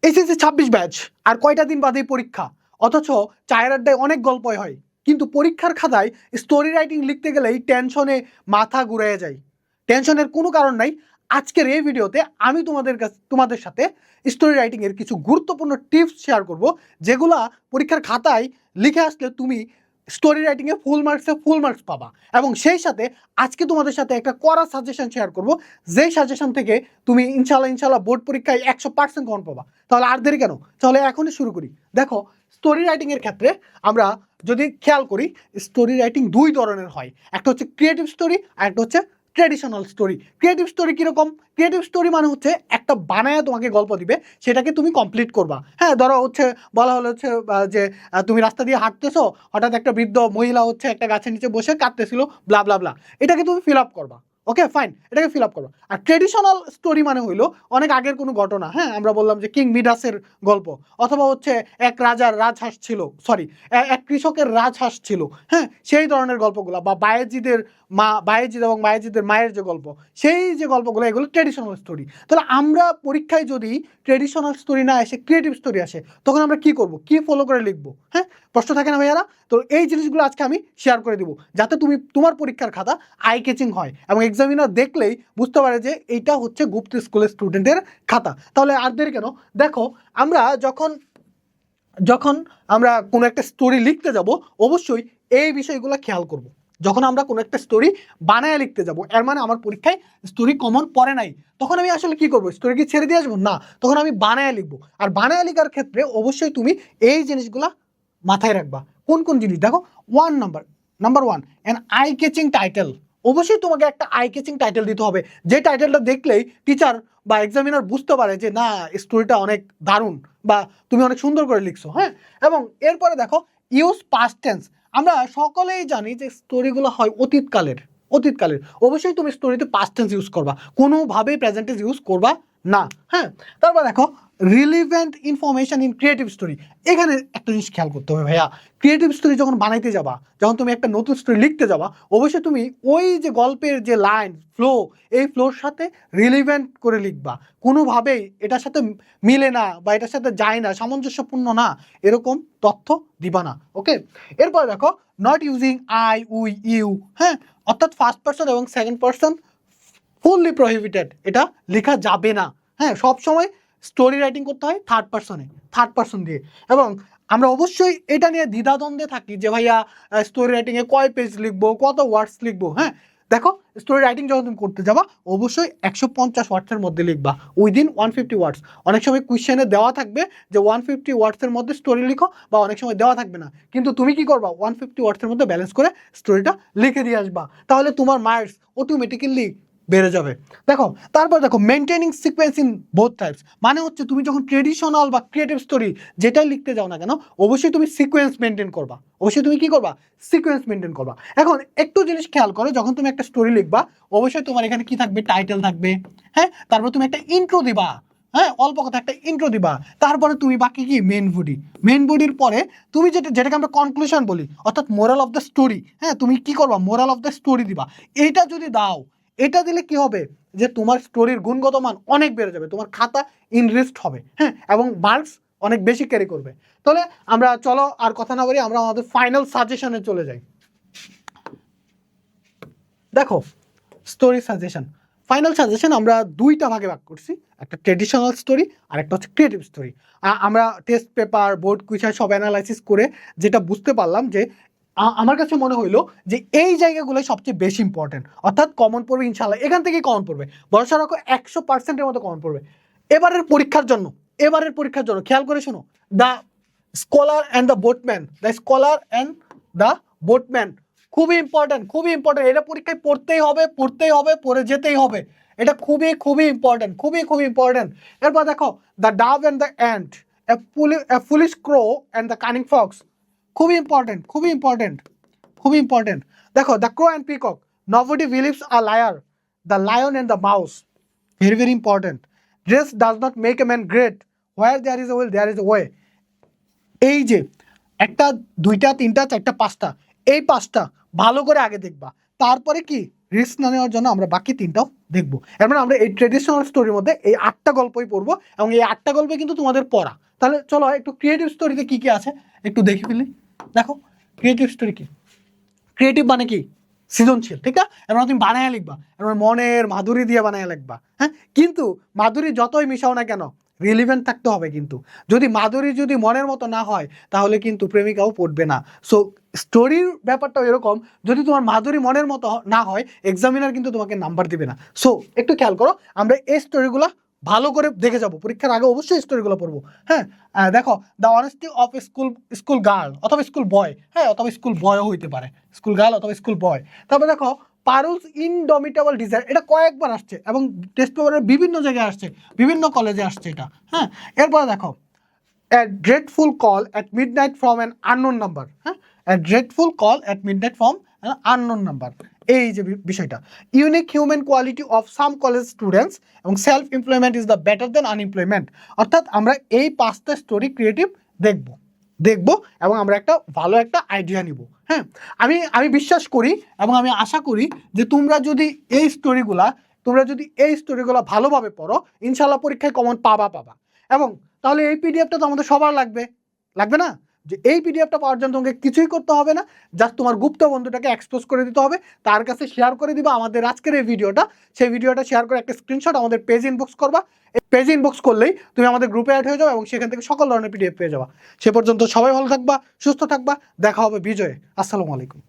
SSC 26 batch, আর কয়টা দিন বাদেই পরীক্ষা, অথচ চায়ের আড্ডায় অনেক গল্পই হয়, কিন্তু পরীক্ষার খাতায় স্টোরি রাইটিং লিখতে গেলেই টেনশনে মাথা ঘুরে যায়। টেনশনের কোনো কারণ নাই। আজকের এই ভিডিওতে আমি তোমাদের সাথে স্টোরি রাইটিং এর কিছু গুরুত্বপূর্ণ টিপস শেয়ার করব, যেগুলা পরীক্ষার খাতায় লিখে আসলে তুমি স্টোরি রাইটিং এ ফুল মার্কস পাবা। এবং সেই সাথে আজকে তোমাদের সাথে একটা কড়া সাজেশন শেয়ার করব, যেই সাজেশন থেকে তুমি ইনশাল্লাহ বোর্ড পরীক্ষায় 100% কমন পাবা। তাহলে আর দেরি কেন, তাহলে এখনই শুরু করি। দেখো, স্টোরি রাইটিং এর ক্ষেত্রে আমরা যদি খেয়াল করি, স্টোরি রাইটিং দুই ধরনের হয়। একটা হচ্ছে ক্রিয়েটিভ স্টোরি, আর একটা হচ্ছে ট্রেডিশনাল স্টোরি। ক্রিয়েটিভ স্টোরি কিরকম? ক্রিয়েটিভ স্টোরি মানে হচ্ছে একটা বানায় তোমাকে গল্প দিবে, সেটাকে তুমি কমপ্লিট করবা। হ্যাঁ, ধরো হচ্ছে বলা হলো হচ্ছে যে তুমি রাস্তা দিয়ে হাঁটতেছো, হঠাৎ একটা বৃদ্ধ মহিলা হচ্ছে একটা গাছের নিচে বসে কাঁদতেছিল, ব্লা ব্লা ব্লা, এটাকে তুমি ফিল আপ করবা। ওকে ফাইন, এটাকে ফিল আপ করো। আর ট্রেডিশনাল স্টোরি মানে হইলো অনেক আগের কোনো ঘটনা। হ্যাঁ, আমরা বললাম যে কিং মিডাসের গল্প, অথবা হচ্ছে এক রাজার রাজহাঁস ছিল, সরি এক কৃষকের রাজহাঁস ছিল। হ্যাঁ, সেই ধরনের গল্পগুলো, বা বায়েজিদ এবং বায়েজিদের মায়ের যে গল্প, সেই যে গল্পগুলো, এগুলো ট্রেডিশনাল স্টোরি। তাহলে আমরা পরীক্ষায় যদি ট্রেডিশনাল স্টোরি না আসে, ক্রিয়েটিভ স্টোরি আসে, তখন আমরা কি করব, কি ফলো করে লিখবো? হ্যাঁ, প্রশ্ন থাকে না ভাইয়ারা? তো এই জিনিসগুলো আজকে আমি শেয়ার করে দিব, যাতে তোমার পরীক্ষার খাতা আই ক্যাচিং হয় এবং এক্সামিনার দেখলেই বুঝতে পারে যে এইটা হচ্ছে গুপ্ত স্কুলের স্টুডেন্টের খাতা। তাহলে আর দেরি কেন, দেখো, আমরা যখন আমরা কোনো একটা স্টোরি লিখতে যাব, অবশ্যই এই বিষয়গুলো খেয়াল করব। যখন আমরা কোনো একটা স্টোরি বানায় লিখতে যাব, এর মানে আমার পরীক্ষায় স্টোরি কমন পড়ে নাই, তখন আমি আসলে কি করব? স্টোরি কি ছেড়ে দিয়ে আসবো? না, তখন আমি বানায় লিখবো। আর বানায় লেখার ক্ষেত্রে অবশ্যই তুমি এই জিনিসগুলা মাথায় রাখবা। কোন কোন জিনিস? দেখো, number one, an eye catching title. অবশ্যই তোমাকে একটা আই ক্যাচিং টাইটেল দিতে হবে, যে টাইটেলটা দেখলেই টিচার বা এক্সামিনার বুঝতে পারে যে না, স্টোরিটা অনেক দারুণ বা তুমি অনেক সুন্দর করে লিখছো। হ্যাঁ, এবং এরপরে দেখো, ইউজ পাস্ট টেন্স। আমরা সকলেই জানি যে স্টোরিগুলো হয় অতীতকালের। অবশ্যই তুমি স্টোরিতে পাস্ট টেন্স ইউজ করবা, কোনোভাবেই প্রেজেন্ট টেন্স ইউজ করবা না। হ্যাঁ, তারপর দেখো, relevant information in creative story. এখানে একটা জিনিস খেয়াল করতে হবে ভাইয়া, ক্রিয়েটিভ স্টোরি যখন বানাইতে যাবা, যখন তুমি একটা নতুন স্টোরি লিখতে যাবা, অবশ্যই তুমি ওই যে গল্পের যে লাইন ফ্লো, এই ফ্লোর সাথে রিলিভেন্ট করে লিখবা। কোনোভাবেই এটার সাথে মিলে না বা এটার সাথে যায় না, সামঞ্জস্যপূর্ণ না, এরকম তথ্য দিবা না। ওকে, এরপর দেখো, not using I, we, you. হ্যাঁ, অর্থাৎ ফার্স্ট পার্সন এবং সেকেন্ড পার্সন ফুললি প্রহিবিটেড, এটা লেখা যাবে না। হ্যাঁ, সবসময় স্টোরি রাইটিং করতে হয় থার্ড পার্সন দিয়ে। এবং আমরা অবশ্যই এটা নিয়ে দ্বিধাদ্বন্দ্বে থাকি যে ভাইয়া স্টোরি রাইটিংয়ে কয় পেজ লিখবো, কত ওয়ার্ডস লিখবো। হ্যাঁ, দেখো, স্টোরি রাইটিং যখন তুমি করতে যাবা, অবশ্যই 150 ওয়ার্ডসের মধ্যে লিখবা, উইদিন 150 ওয়ার্ডস। অনেক সময় কোয়েশ্চেনে দেওয়া থাকবে যে 150 ওয়ার্ডসের মধ্যে স্টোরি লিখো, বা অনেক সময় দেওয়া থাকবে না, কিন্তু তুমি কি করবা, 150 ওয়ার্ডসের মধ্যে ব্যালেন্স করে স্টোরিটা লিখে দিয়ে আসবা, তাহলে তোমার মার্কস অটোমেটিক্যালি বেড়ে যাবে। দেখো, তারপর দেখো, maintaining sequence in both types. মানে হচ্ছে তুমি যখন ট্রেডিশনাল বা ক্রিয়েটিভ স্টোরি যেটাই লিখতে যাও না কেন, অবশ্যই তুমি সিকোয়েন্স মেনটেন করবা। অবশ্যই তুমি কি করবা? সিকোয়েন্স মেনটেন করবা। এখন একটু জিনিস খেয়াল করো, যখন তুমি একটা স্টোরি লিখবা, অবশ্যই তোমার এখানে কি থাকবে? টাইটেল থাকবে। হ্যাঁ, তারপর তুমি একটা ইন্ট্রো দিবা। হ্যাঁ, অল্প কথা একটা ইন্ট্রো দিবা। তারপরে তুমি বাকি কি? মেন বডির পরে তুমি যেটাকে আমরা কনক্লুশন বলি, অর্থাৎ মোরাল অফ দ্য স্টোরি। হ্যাঁ, তুমি কি করবা? মোরাল অফ দ্য স্টোরি দিবা। এইটা যদি দাও, এটা দিলে কি হবে? যে তোমার স্টোরির গুণগত মান অনেক বেড়ে যাবে, তোমার খাতা ইনরিচড হবে। হ্যাঁ, এবং মার্কস অনেক বেশি ক্যারি করবে। তাহলে আমরা চলো আর কথা না বলি, আমরা আমাদের ফাইনাল সাজেশনে চলে যাই। দেখো, স্টোরি সাজেশন, ফাইনাল সাজেশন আমরা দুইটা ভাগে ভাগ করছি, একটা ট্রেডিশনাল স্টোরি আর একটা হচ্ছে ক্রিয়েটিভ স্টোরি। আমরা টেস্ট পেপার, বোর্ড কুইজ সব অ্যানালাইসিস করে যেটা বুঝতে পারলাম, যে আমার কাছে মনে হইলো যে এই জায়গাগুলো সবচেয়ে বেশি ইম্পর্টেন্ট, অর্থাৎ কমন পড়বে ইনশাল্লাহ, এখান থেকেই কমন পড়বে, ভরসা রাখো 100%-এর মতো কমন পড়বে এবারের পরীক্ষার জন্য। খেয়াল করে শোনো, the scholar and the boatman, খুবই ইম্পর্টেন্ট। এটা পরীক্ষায় পড়তেই হবে, পড়ে যেতেই হবে। এটা খুবই ইম্পর্টেন্ট। এরপর দেখো, the dove and the ant, a foolish crow and the cunning fox, খুবই ইম্পর্টেন্ট। দেখো, the crow and peacock, nobody believes a liar, the lion and the mouse, very important. Dress does not make a man great, where there is a will there is a way. এই যে একটা, দুইটা, তিনটা, চারটা, পাঁচটা, এই পাঁচটা ভালো করে আগে দেখবা, তারপরে কি রিস্ক না নেওয়ার জন্য আমরা বাকি 3টাও দেখবো। এর মানে আমরা এই ট্রেডিশনাল স্টোরির মধ্যে এই 8টা গল্পই পড়বো এবং এই 8টা গল্পে কিন্তু তোমাদের পড়া। তাহলে চলো একটু ক্রিয়েটিভ স্টোরিতে কি কি আছে একটু দেখে ফেলি। দেখো ক্রিয়েটিভ স্টোরি কি, ক্রিয়েটিভ মানে কি সৃজনশীল, ঠিক না? এবার তুমি বানায় লিখবা, এবার মনের মাধুরী দিয়ে বানায় লিখবা, হ্যাঁ, কিন্তু মাধুরী যতই মিশাও না কেন রিলিভেন্ট থাকতে হবে। কিন্তু যদি মাধুরী যদি মনের মতো না হয় তাহলে কিন্তু প্রেমিকাও পড়বে না। সো স্টোরির ব্যাপারটাও এরকম, যদি তোমার মাধুরী মনের মতো না হয় এক্সামিনার কিন্তু তোমাকে নাম্বার দিবে না। সো একটু খেয়াল করো, আমরা এই স্টোরিগুলো ভালো করে দেখে যাবো, পরীক্ষার আগে অবশ্যই স্টোরিগুলো পড়বো। হ্যাঁ, দেখো the honesty of school girl অথবা স্কুল বয়, হ্যাঁ, অথবা স্কুল বয়ও হইতে পারে, স্কুল গার্ল অথবা স্কুল বয়। তারপরে দেখো পারুলস ইনডমিটেবল ডিজায়ার, এটা কয়েকবার আসছে এবং টেস্ট পেপারের বিভিন্ন জায়গায় আসছে, বিভিন্ন কলেজে আসছে এটা। হ্যাঁ, এরপরে দেখো a dreadful call at midnight from an unknown number, হ্যাঁ, a dreadful call at midnight from an unknown number, এই যে বিষয়টা। Unique human quality of some college students এবং self employment is the better than unemployment. অর্থাৎ আমরা এই 5টা story creative দেখবো এবং আমরা একটা ভালো একটা আইডিয়া নিব। হ্যাঁ, আমি বিশ্বাস করি এবং আমি আশা করি যে তোমরা যদি এই স্টোরিগুলা ভালোভাবে পড়ো ইনশাল্লাহ পরীক্ষায় কমন পাবা। এবং তাহলে এই পিডিএফটা তো আমাদের সবার লাগবে না? যে এই পিডিএফটা পাওয়ার জন্য তোমাকে কিছুই করতে হবে না, জাস্ট তোমার গুপ্ত বন্ধুটাকে এক্সপোজ করে দিতে হবে, তার কাছে শেয়ার করে দিবা আমাদের আজকের এই ভিডিওটা। সেই ভিডিওটা শেয়ার করে একটা স্ক্রিনশট আমাদের পেজ ইনবক্স করবা। পেজ ইনবক্স করলেই তুমি আমাদের গ্রুপে অ্যাড হয়ে যাও এবং সেখান থেকে সকল ধরনের পিডিএফ পেয়ে যাবা। সে পর্যন্ত সবাই ভালো থাকবা, সুস্থ থাকবা, দেখা হবে বিজয়ে। আসসালামু আলাইকুম।